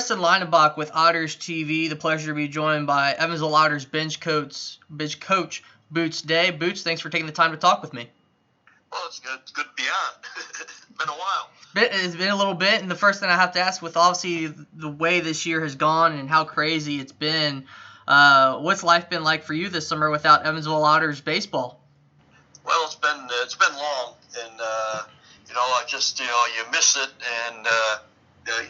Preston Leinenbach with Otters TV. The pleasure to be joined by Evansville Otters Bench Coach Boots Day. Boots, thanks for taking the time to talk with me. Well, it's good to be on. It's been a while. It's been a little bit, and the first thing I have to ask, with obviously the way this year has gone and how crazy it's been, what's life been like for you this summer without Evansville Otters baseball? Well, it's been long, and I just you miss it, and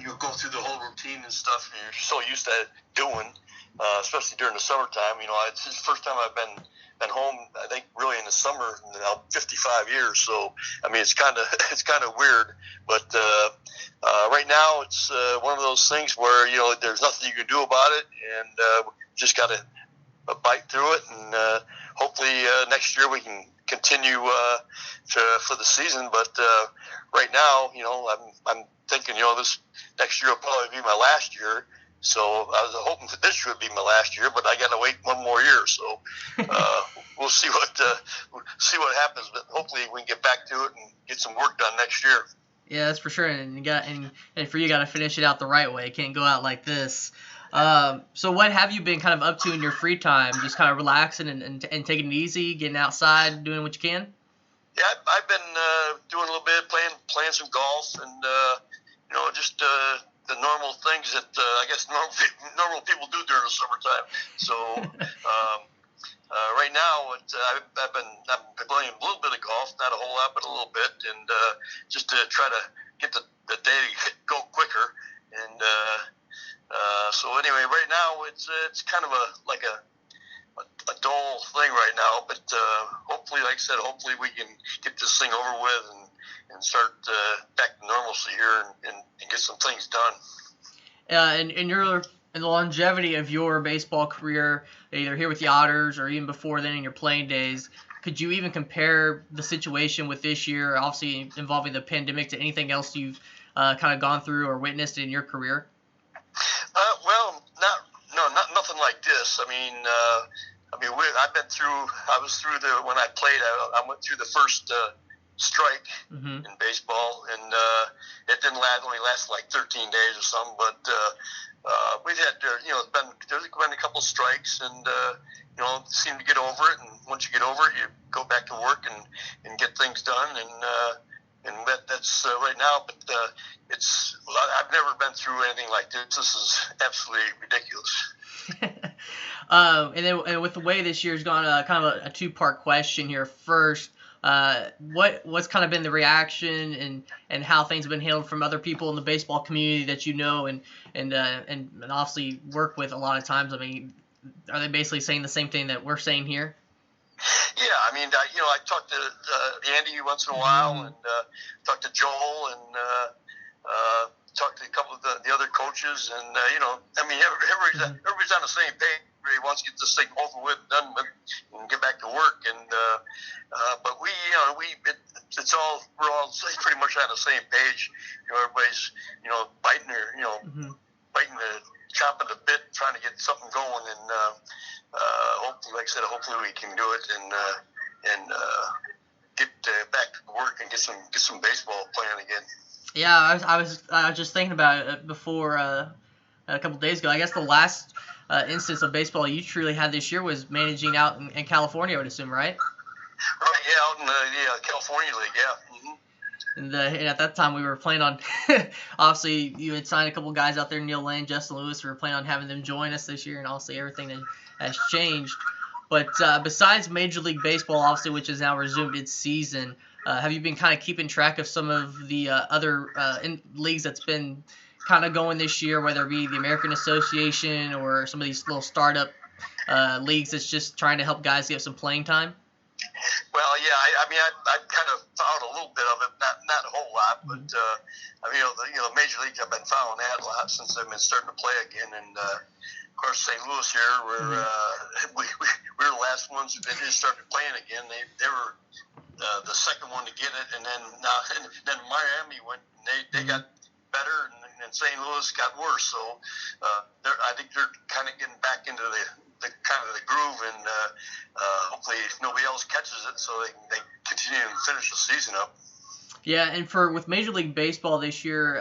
you go through the whole routine and stuff, and you're so used to doing, especially during the summertime. It's the first time I've been home, I think, really in the summer in 55 years. So, I mean, it's kind of weird. But right now, it's one of those things where there's nothing you can do about it, and just got to bite through it. And hopefully next year we can continue for the season. But right now, I'm thinking, this next year will probably be my last year. So I was hoping that this year would be my last year, but I got to wait one more year. So we'll see what happens. But hopefully we can get back to it and get some work done next year. Yeah, that's for sure. And for you, got to finish it out the right way. It can't go out like this. So what have you been kind of up to in your free time? Just kind of relaxing and taking it easy, getting outside, doing what you can? Yeah, I've been doing a little bit, playing some golf, and just the normal things that I guess normal people do during the summertime. So right now, I've been playing a little bit of golf, not a whole lot, but a little bit, and just to try to get the day to go quicker. And so anyway, right now it's kind of a dull thing right now, but hopefully, like I said, hopefully we can get this thing over with and start back to normalcy here and get some things done. And in the longevity of your baseball career, either here with the Otters or even before then in your playing days, could you even compare the situation with this year, obviously involving the pandemic, to anything else you've kind of gone through or witnessed in your career? Well, nothing like this. I was through when I played, I went through the first strike in baseball, and it didn't only lasted like 13 days or something, but we've had, there's been a couple strikes, and seem to get over it, and once you get over it, you go back to work and get things done, and that's right now, but I've never been through anything like this. This is absolutely ridiculous. And with the way this year's gone, kind of a two-part question here. First, what's kind of been the reaction and how things have been handled from other people in the baseball community that you know and obviously work with a lot of times? I mean, are they basically saying the same thing that we're saying here? Yeah, I mean, I talk to Andy once in a while, and talk to Joel, and talk to a couple of the other coaches, and everybody's on the same page. Everybody wants to get this thing over with, done with, and get back to work. And but we're all pretty much on the same page. Everybody's biting chopping the bit, trying to get something going, and hopefully, like I said, hopefully we can do it and get back to work and get some baseball playing again. Yeah, I was just thinking about it before a couple of days ago. I guess the last instance of baseball you truly had this year was managing out in California, I would assume, right? Right, yeah, out in the California League, yeah. Mm-hmm. And at that time, we were planning on, obviously, you had signed a couple guys out there, Neil Lane, Justin Lewis. We were planning on having them join us this year, and obviously everything has changed. But besides Major League Baseball, obviously, which has now resumed its season, have you been kind of keeping track of some of the other leagues that's been kind of going this year, whether it be the American Association or some of these little startup leagues that's just trying to help guys get some playing time? Well, yeah, I kind of followed a little bit of it, not a whole lot, but the major leagues, I've been following that a lot since I've been starting to play again, and of course St. Louis here, where we were the last ones who just started playing again. They were the second one to get it, and then Miami went, and they got better, and St. Louis got worse. So I think they're kind of getting back into the groove, and hopefully nobody else catches it, so they continue and finish the season up. Yeah, and with Major League Baseball this year,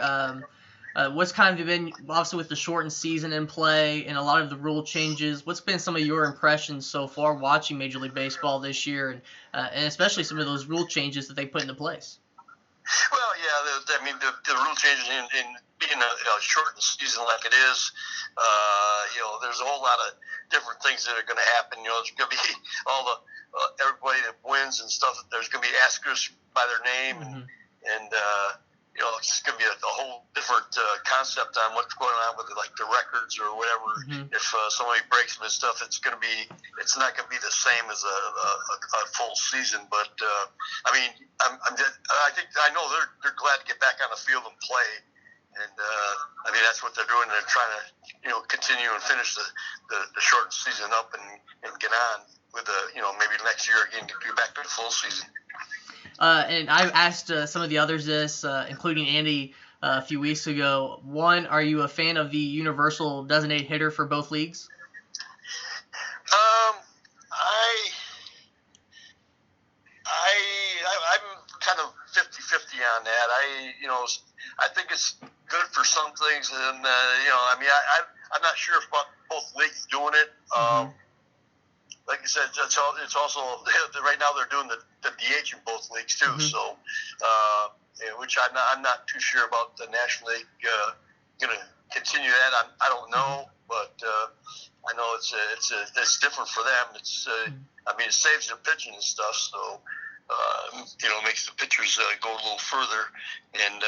What's kind of been, obviously with the shortened season in play and a lot of the rule changes, what's been some of your impressions so far watching Major League Baseball this year, and especially some of those rule changes that they put into place? Well, yeah, I mean, the rule changes in being a shortened season like it is, there's a whole lot of different things that are going to happen. There's going to be all the everybody that wins and stuff. There's going to be askers by their name, and it's going to be a whole different concept on what's going on with like the records or whatever. If somebody breaks them and stuff, it's not going to be the same as a full season. But I mean, I know they're glad to get back on the field and play. And I mean, that's what they're doing. They're trying to continue and finish the short season up and get on with maybe next year again get back to the full season. And I've asked some of the others this, including Andy, a few weeks ago. One, are you a fan of the universal designated hitter for both leagues? I'm kind of 50-50 on that. I think it's good for some things, and I mean, I'm not sure if both leagues doing it. Like I said, it's also right now they're doing the DH in both leagues too. So, which I'm not too sure about the National League going to continue that. I don't know, but I know it's different for them. I mean, it saves their pitching and stuff, so makes the pitchers go a little further. And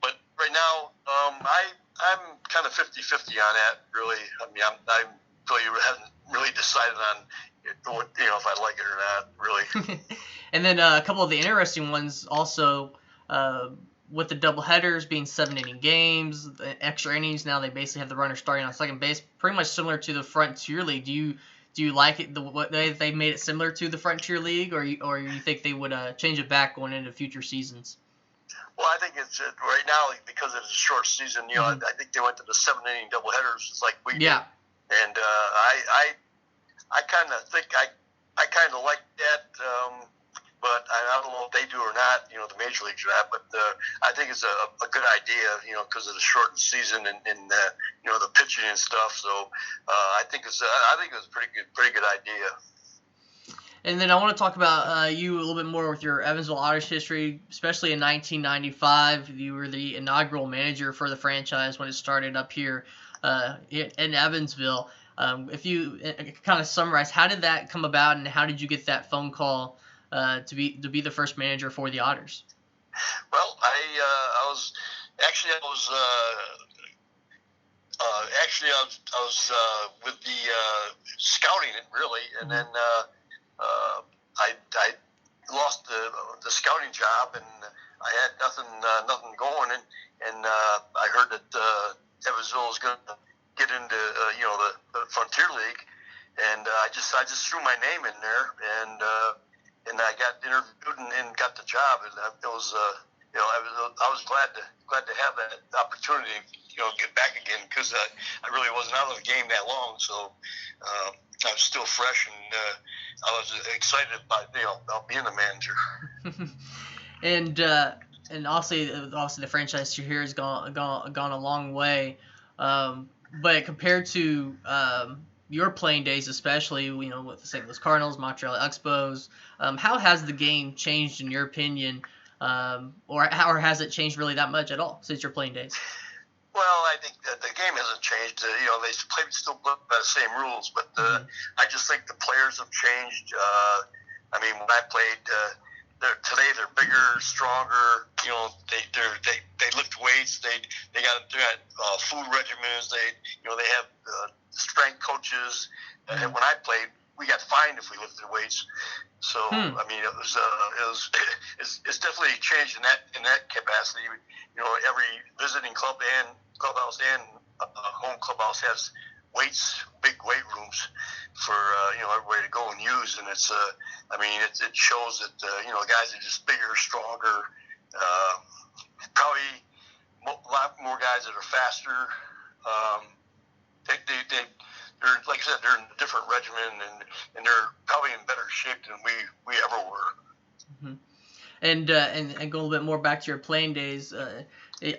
but right now, I'm kind of 50-50 on that. Really, I mean, I really haven't really decided on if I like it or not. Really. And then a couple of the interesting ones also. With the doubleheaders being 7-inning games, the extra innings, now they basically have the runner starting on second base, pretty much similar to the Frontier League. Do you like it what they made it similar to the Frontier League, or you think they would change it back going into future seasons? Well, I think it's right now because it's a short season. I think they went to the 7-inning doubleheaders. It's like we did. And I kind of think I kind of like that. But I don't know if they do or not, the major leagues or not. But I think it's a good idea, because of the shortened season and the pitching and stuff. So I think it's a pretty good idea. And then I want to talk about you a little bit more with your Evansville Otters history, especially in 1995. You were the inaugural manager for the franchise when it started up here in Evansville. If you kind of summarize, how did that come about, and how did you get that phone call to be the first manager for the Otters? Well, I was with the scouting it really, and then I lost the scouting job, and I had nothing going, and I heard that Evansville was going to get into the Frontier League, and I just threw my name in there, and I got interviewed and got the job, and it was I was glad to have that opportunity, get back again, because I really wasn't out of the game that long, so I was still fresh, and I was excited about being the manager. And obviously the franchise here has gone a long way, but compared to your playing days, especially with the St. Louis Cardinals, Montreal Expos, how has the game changed in your opinion, or has it changed really that much at all since your playing days? Well, I think that the game hasn't changed. They still play by the same rules, but I just think the players have changed. I mean, when I played, today they're bigger, stronger. They lift weights. They got food regimens. They have strength coaches. And when I played, we got fined if we lifted weights. So I mean, it's definitely changed in that capacity. Every visiting clubhouse and home clubhouse has weights, big weight rooms for everybody to go and use, and it's I mean it shows that guys are just bigger, stronger, probably a lot more guys that are faster. They're, like I said, they're in a different regimen, and they're probably in better shape than we ever were. And go a little bit more back to your playing days.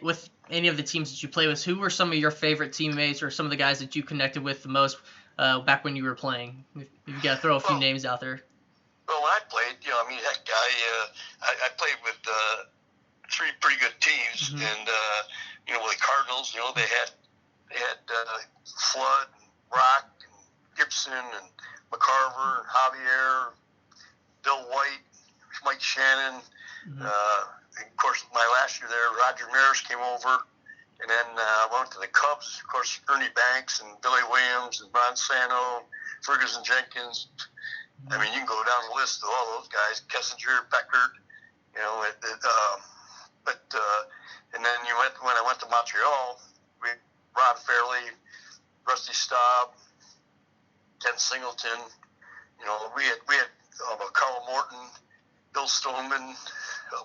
with any of the teams that you play with, who were some of your favorite teammates or some of the guys that you connected with the most back when you were playing? If you got to throw a few names out there. Well, when I played, I mean, heck, I played with 3 pretty good teams, Mm-hmm. and with the Cardinals, they had Flood, and Rock, and Gibson, and McCarver, and Javier, Bill White, Mike Shannon. Mm-hmm. Of course, my last year there, Roger Maris came over, and then I went to the Cubs. Of course, Ernie Banks and Billy Williams and Monsanto, Ferguson Jenkins. Mm-hmm. I mean, you can go down the list of all those guys. Kessinger, Beckert, and then when I went to Montreal, Ron Fairley, Rusty Staub, Ken Singleton. We had Carl Morton, Bill Stoneman.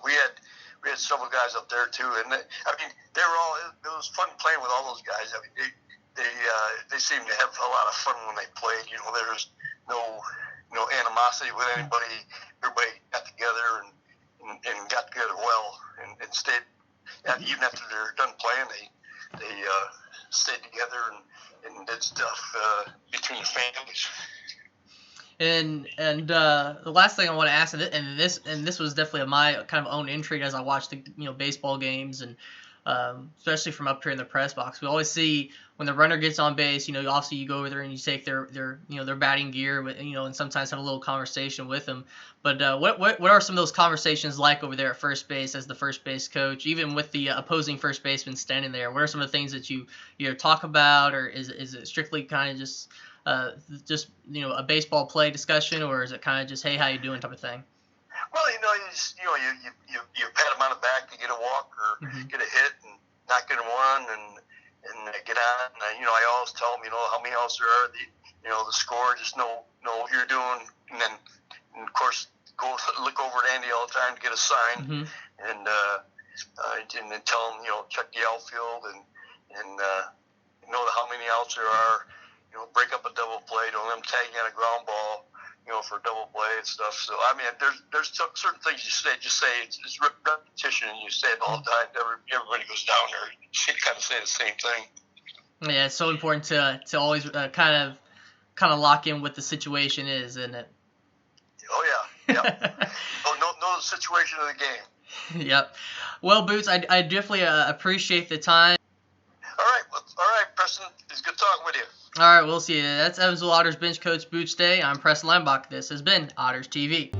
We had several guys up there too, and they were all. It was fun playing with all those guys. I mean, they seemed to have a lot of fun when they played. There was no animosity with anybody. Everybody got together and got together well, and stayed. Even after they're done playing, they stayed together and did stuff between the families. And the last thing I want to ask, and this was definitely my kind of own intrigue as I watched the baseball games, and especially from up here in the press box, we always see when the runner gets on base, obviously you go over there and you take their batting gear, and sometimes have a little conversation with them. But what are some of those conversations like over there at first base as the first base coach, even with the opposing first baseman standing there? What are some of the things that you talk about, or is it strictly kind of just a baseball play discussion, or is it kind of just, hey, how you doing type of thing? Well, you pat them on the back to get a walk or Mm-hmm. get a hit and not get one and get on. And, I always tell them, how many outs there are, the score, just know what you're doing, and then of course go look over at Andy all the time to get a sign, Mm-hmm. and then tell them, check the outfield and know how many outs there are. Break up a double play. Don't let them tag you on a ground ball, for a double play and stuff. So, I mean, there's certain things you say. Just say it's repetition, and you say it all the time. Everybody goes down there. You kind of say the same thing. Yeah, it's so important to always kind of lock in what the situation is, isn't it? Oh yeah. know the situation of the game. Yep. Well, Boots, I definitely appreciate the time. All right, Preston. It's good talking with you. All right, we'll see you. That's Evansville Otters Bench Coach Boots Day. I'm Preston Leinenbach. This has been Otters TV.